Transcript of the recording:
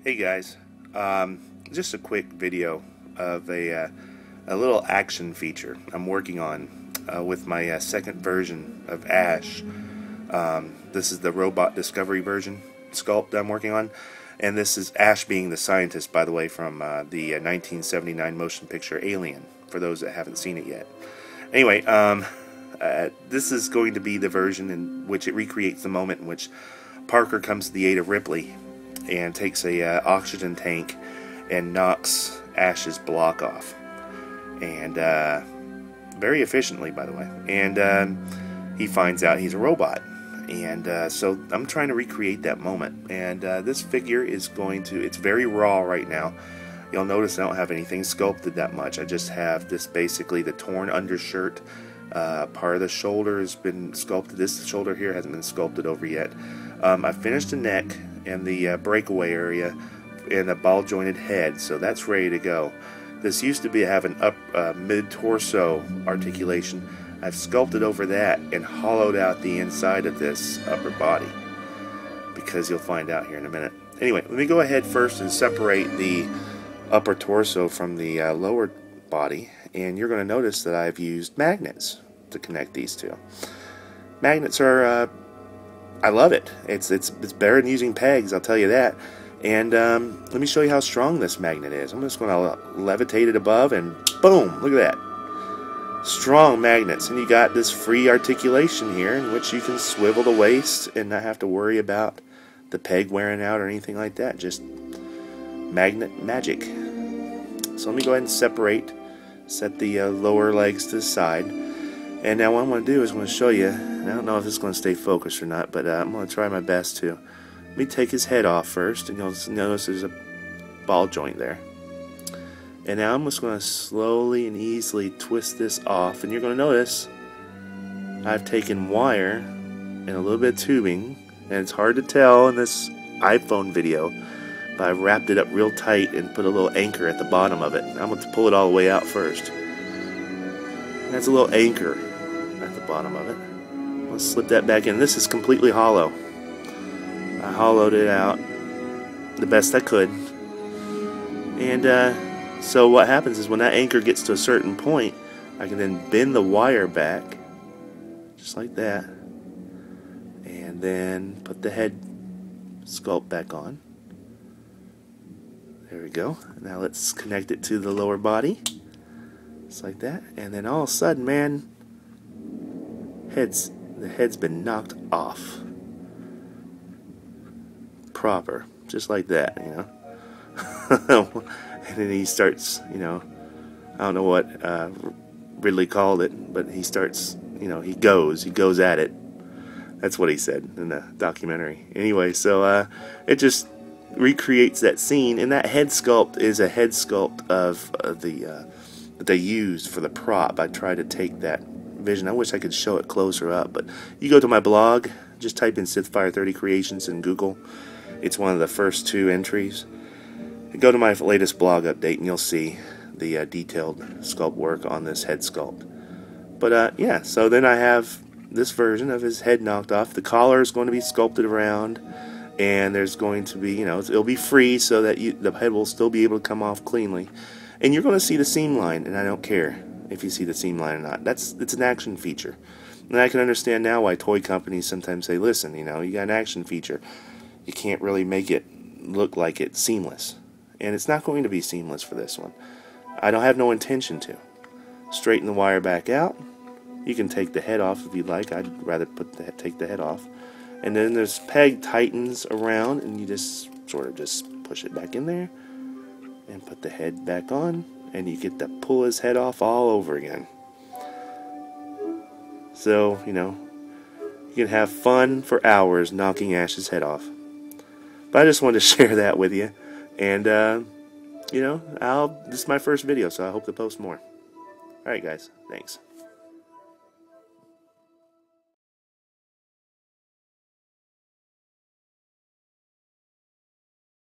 Hey guys, just a quick video of a little action feature I'm working on with my second version of Ash. This is the robot discovery version sculpt I'm working on, and this is Ash being the scientist, by the way, from the 1979 motion picture Alien, for those that haven't seen it yet. Anyway, this is going to be the version in which it recreates the moment in which Parker comes to the aid of Ripley and takes a oxygen tank and knocks Ash's block off, and very efficiently, by the way. And he finds out he's a robot, and so I'm trying to recreate that moment. And this figure is going to, it's very raw right now. You'll notice I don't have anything sculpted that much. I just have this, basically the torn undershirt. Part of the shoulder has been sculpted. This shoulder here hasn't been sculpted over yet. I finished the neck and the breakaway area and the ball jointed head, so that's ready to go. This used to have an mid-torso articulation. I've sculpted over that and hollowed out the inside of this upper body, because you'll find out here in a minute. Anyway, let me go ahead first and separate the upper torso from the lower body, and you're going to notice that I've used magnets to connect these two. Magnets are I love it. It's better than using pegs, I'll tell you that. And let me show you how strong this magnet is. I'm just going to levitate it above, and boom, look at that. Strong magnets. And you got this free articulation here in which you can swivel the waist and not have to worry about the peg wearing out or anything like that. Just magnet magic. So let me go ahead and set the lower legs to the side. And now what I'm going to do is I'm going to show you, and I don't know if it's going to stay focused or not, but I'm going to try my best to. Let me take his head off first, and you'll notice there's a ball joint there. And now I'm just going to slowly and easily twist this off, and you're going to notice I've taken wire and a little bit of tubing, and it's hard to tell in this iPhone video, but I wrapped it up real tight and put a little anchor at the bottom of it. I'm going to pull it all the way out first. That's a little anchor at the bottom of it. Let's slip that back in. This is completely hollow. I hollowed it out the best I could. And so what happens is when that anchor gets to a certain point, I can then bend the wire back, just like that, and then put the head sculpt back on. There we go. Now let's connect it to the lower body. Just like that. And then all of a sudden, man, the head's been knocked off. Proper. Just like that, you know. And then he starts, you know, I don't know what Ridley called it, but he starts, you know, he goes at it. That's what he said in the documentary. Anyway, so it just recreates that scene, and that head sculpt is a head sculpt of that they used for the prop. I tried to take that vision. I wish I could show it closer up, but you go to my blog, just type in Sithfire30 Creations in Google. It's one of the first 2 entries. Go to my latest blog update and you'll see the detailed sculpt work on this head sculpt. But yeah, so then I have this version of his head knocked off. The collar is going to be sculpted around, and there's going to be, you know, it'll be free so that the head will still be able to come off cleanly. And you're going to see the seam line, and I don't care if you see the seam line or not. It's an action feature. And I can understand now why toy companies sometimes say, listen, you know, you got an action feature. You can't really make it look like it's seamless. And it's not going to be seamless for this one. I don't have no intention to. Straighten the wire back out. You can take the head off if you'd like. I'd rather take the head off. And then there's peg tightens around, and you just sort of just push it back in there and put the head back on, and you get to pull his head off all over again. So, you know, you can have fun for hours knocking Ash's head off. But I just wanted to share that with you. And, you know, this is my first video, so I hope to post more. Alright guys, thanks.